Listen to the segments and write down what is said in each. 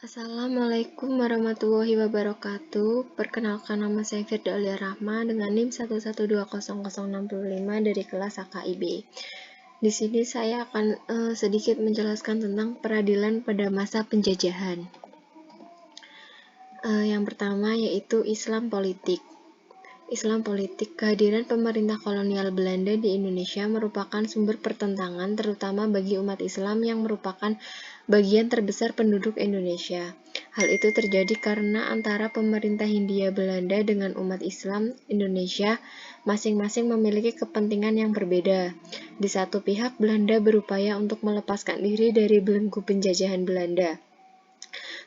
Assalamualaikum warahmatullahi wabarakatuh. Perkenalkan, nama saya Firda Aulia Rahma dengan NIM 1120065 dari kelas HKIB. Di sini saya akan sedikit menjelaskan tentang peradilan pada masa penjajahan. Yang pertama yaitu Islam politik. Islam politik, kehadiran pemerintah kolonial Belanda di Indonesia merupakan sumber pertentangan terutama bagi umat Islam yang merupakan bagian terbesar penduduk Indonesia. Hal itu terjadi karena antara pemerintah Hindia Belanda dengan umat Islam Indonesia masing-masing memiliki kepentingan yang berbeda. Di satu pihak, Belanda berupaya untuk melepaskan diri dari belenggu penjajahan Belanda.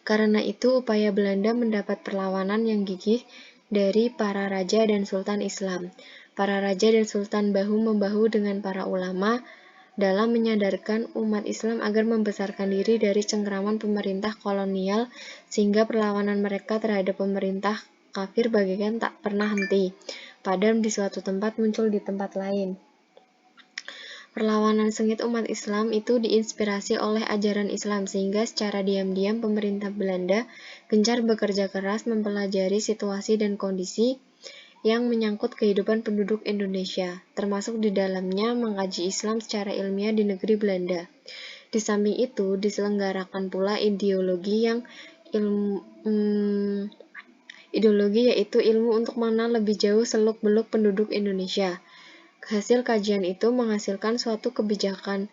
Karena itu, upaya Belanda mendapat perlawanan yang gigih dari para raja dan sultan Islam. Para raja dan sultan bahu-membahu dengan para ulama dalam menyadarkan umat Islam agar membesarkan diri dari cengkraman pemerintah kolonial, sehingga perlawanan mereka terhadap pemerintah kafir bagaikan tak pernah henti. Padam di suatu tempat muncul di tempat lain. Perlawanan sengit umat Islam itu diinspirasi oleh ajaran Islam, sehingga secara diam-diam pemerintah Belanda gencar bekerja keras mempelajari situasi dan kondisi yang menyangkut kehidupan penduduk Indonesia, termasuk di dalamnya mengkaji Islam secara ilmiah di negeri Belanda. Di samping itu, diselenggarakan pula ideologi yaitu ilmu untuk mengenal lebih jauh seluk-beluk penduduk Indonesia. Hasil kajian itu menghasilkan suatu kebijakan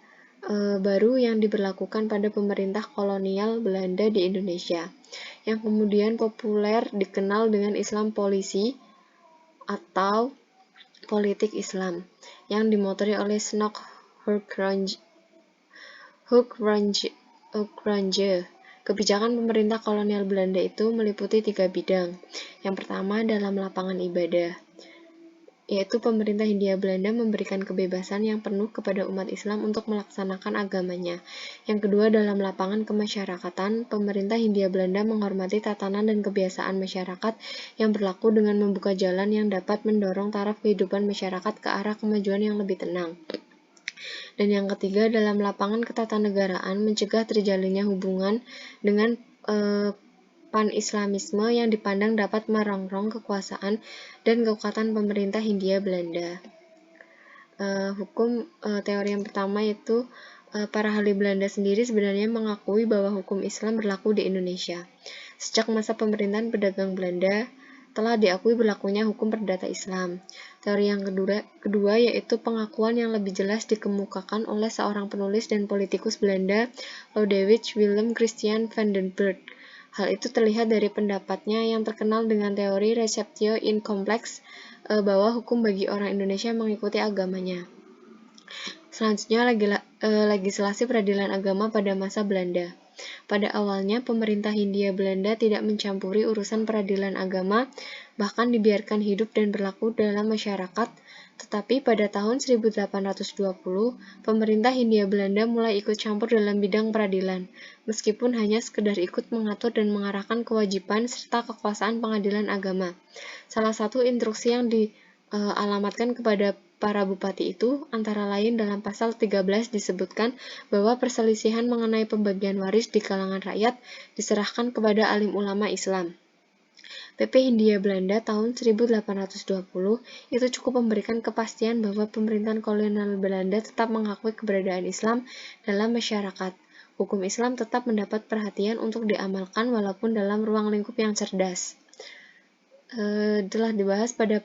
baru yang diberlakukan pada pemerintah kolonial Belanda di Indonesia, yang kemudian populer dikenal dengan Islam polisi atau politik Islam, yang dimotori oleh Snoek Hoekrange. Kebijakan pemerintah kolonial Belanda itu meliputi 3 bidang. Yang pertama, dalam lapangan ibadah, yaitu pemerintah Hindia Belanda memberikan kebebasan yang penuh kepada umat Islam untuk melaksanakan agamanya. Yang kedua, dalam lapangan kemasyarakatan, pemerintah Hindia Belanda menghormati tatanan dan kebiasaan masyarakat yang berlaku dengan membuka jalan yang dapat mendorong taraf kehidupan masyarakat ke arah kemajuan yang lebih tenang. Dan yang ketiga, dalam lapangan ketatanegaraan, mencegah terjalinnya hubungan dengan pan-Islamisme yang dipandang dapat merongrong kekuasaan dan kekuatan pemerintah Hindia Belanda. Teori yang pertama yaitu para ahli Belanda sendiri sebenarnya mengakui bahwa hukum Islam berlaku di Indonesia. Sejak masa pemerintahan pedagang Belanda, telah diakui berlakunya hukum perdata Islam. Teori yang kedua yaitu pengakuan yang lebih jelas dikemukakan oleh seorang penulis dan politikus Belanda, Lodewijk Willem Christian van den Burg. Hal itu terlihat dari pendapatnya yang terkenal dengan teori receptio in complex, bahwa hukum bagi orang Indonesia mengikuti agamanya. Selanjutnya, legislasi peradilan agama pada masa Belanda. Pada awalnya, pemerintah Hindia Belanda tidak mencampuri urusan peradilan agama, bahkan dibiarkan hidup dan berlaku dalam masyarakat. Tetapi pada tahun 1820, pemerintah Hindia Belanda mulai ikut campur dalam bidang peradilan, meskipun hanya sekedar ikut mengatur dan mengarahkan kewajiban serta kekuasaan pengadilan agama. Salah satu instruksi yang dialamatkan kepada para bupati itu, antara lain dalam pasal 13 disebutkan bahwa perselisihan mengenai pembagian waris di kalangan rakyat diserahkan kepada alim ulama Islam. PP Hindia Belanda tahun 1820 itu cukup memberikan kepastian bahwa pemerintahan kolonial Belanda tetap mengakui keberadaan Islam dalam masyarakat. Hukum Islam tetap mendapat perhatian untuk diamalkan walaupun dalam ruang lingkup yang cerdas. Telah dibahas pada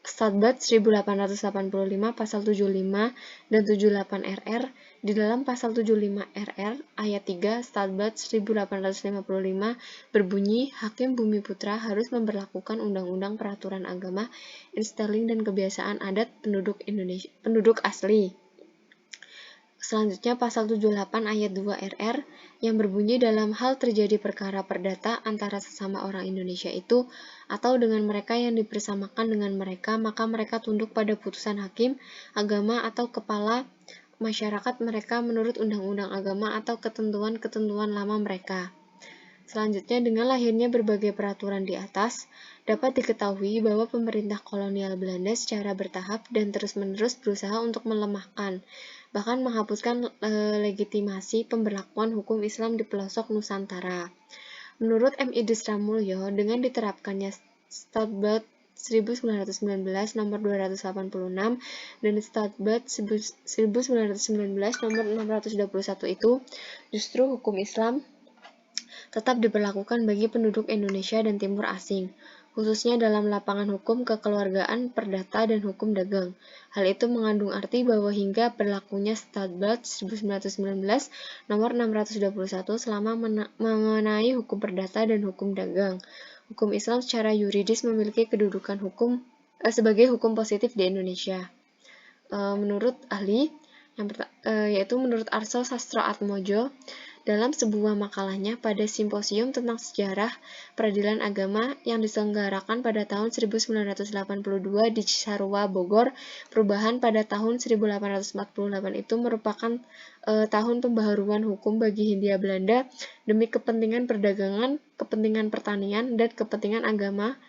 Statbat 1885 pasal 75 dan 78 RR. Di dalam pasal 75 RR ayat 3 Statbat 1855 berbunyi, Hakim Bumi Putra harus memberlakukan undang-undang peraturan agama, installing dan kebiasaan adat penduduk asli. Selanjutnya pasal 78 ayat 2 RR yang berbunyi, dalam hal terjadi perkara perdata antara sesama orang Indonesia itu atau dengan mereka yang dipersamakan dengan mereka, maka mereka tunduk pada putusan hakim, agama atau kepala masyarakat mereka menurut undang-undang agama atau ketentuan-ketentuan lama mereka. Selanjutnya, dengan lahirnya berbagai peraturan di atas, dapat diketahui bahwa pemerintah kolonial Belanda secara bertahap dan terus-menerus berusaha untuk melemahkan, bahkan menghapuskan legitimasi pemberlakuan hukum Islam di pelosok Nusantara. Menurut M. Idris Ramulyo, dengan diterapkannya Statbat 1919 nomor 286 dan Statbat 1919 nomor 621 itu, justru hukum Islam tetap diberlakukan bagi penduduk Indonesia dan Timur Asing, khususnya dalam lapangan hukum kekeluargaan, perdata, dan hukum dagang. Hal itu mengandung arti bahwa hingga berlakunya Statbat 1919 nomor 621 selama mengenai hukum perdata dan hukum dagang, hukum Islam secara yuridis memiliki kedudukan hukum sebagai hukum positif di Indonesia. Menurut ahli, yaitu menurut Arso Sastroatmojo, dalam sebuah makalahnya pada simposium tentang sejarah peradilan agama yang diselenggarakan pada tahun 1982 di Cisarua, Bogor, perubahan pada tahun 1848 itu merupakan tahun pembaharuan hukum bagi Hindia Belanda demi kepentingan perdagangan, kepentingan pertanian, dan kepentingan agama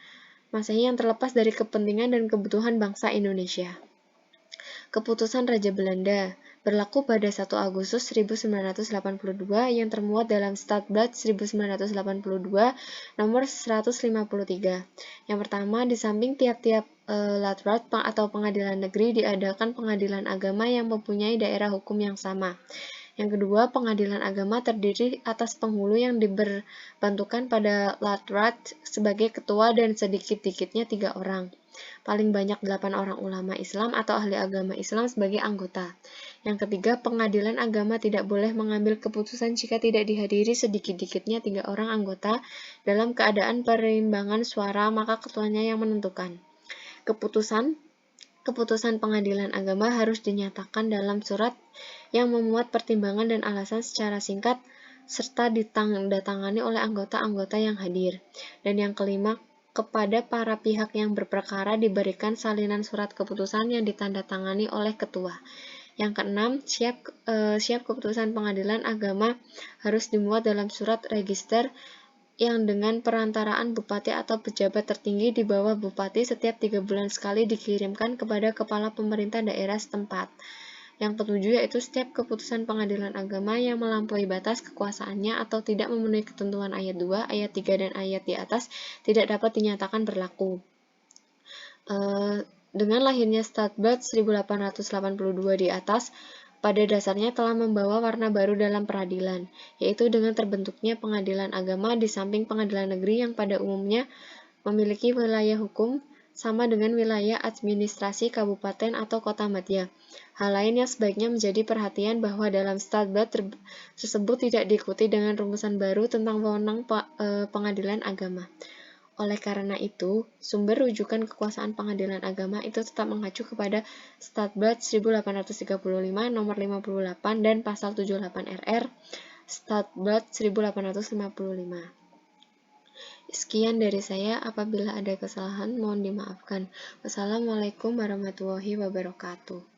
Masehi yang terlepas dari kepentingan dan kebutuhan bangsa Indonesia. Keputusan Raja Belanda berlaku pada 1 Agustus 1982 yang termuat dalam Statblad 1982 nomor 153. Yang pertama, di samping tiap-tiap Landrat atau pengadilan negeri diadakan pengadilan agama yang mempunyai daerah hukum yang sama. Yang kedua, pengadilan agama terdiri atas penghulu yang diberbantukan pada Landrat sebagai ketua dan sedikit-dikitnya 3 orang. Paling banyak 8 orang ulama Islam atau ahli agama Islam sebagai anggota. Yang ketiga, pengadilan agama tidak boleh mengambil keputusan jika tidak dihadiri sedikit-dikitnya 3 orang anggota dalam keadaan perimbangan suara, maka ketuanya yang menentukan. Keputusan pengadilan agama harus dinyatakan dalam surat yang memuat pertimbangan dan alasan secara singkat serta ditandatangani oleh anggota-anggota yang hadir. Dan yang kelima, kepada para pihak yang berperkara diberikan salinan surat keputusan yang ditandatangani oleh ketua. Yang keenam, siap keputusan pengadilan agama harus dimuat dalam surat register yang dengan perantaraan bupati atau pejabat tertinggi di bawah bupati setiap 3 bulan sekali dikirimkan kepada kepala pemerintah daerah setempat. Yang ketujuh yaitu setiap keputusan pengadilan agama yang melampaui batas kekuasaannya atau tidak memenuhi ketentuan ayat 2, ayat 3, dan ayat di atas tidak dapat dinyatakan berlaku. Dengan lahirnya Statblad 1882 di atas, pada dasarnya telah membawa warna baru dalam peradilan, yaitu dengan terbentuknya pengadilan agama di samping pengadilan negeri yang pada umumnya memiliki wilayah hukum sama dengan wilayah administrasi kabupaten atau kota madya. Hal lain yang sebaiknya menjadi perhatian bahwa dalam Statblad tersebut tidak diikuti dengan rumusan baru tentang wewenang pengadilan agama. Oleh karena itu, sumber rujukan kekuasaan pengadilan agama itu tetap mengacu kepada Statblad 1835 nomor 58 dan pasal 78 RR Statblad 1855. Sekian dari saya, apabila ada kesalahan mohon dimaafkan. Wassalamualaikum warahmatullahi wabarakatuh.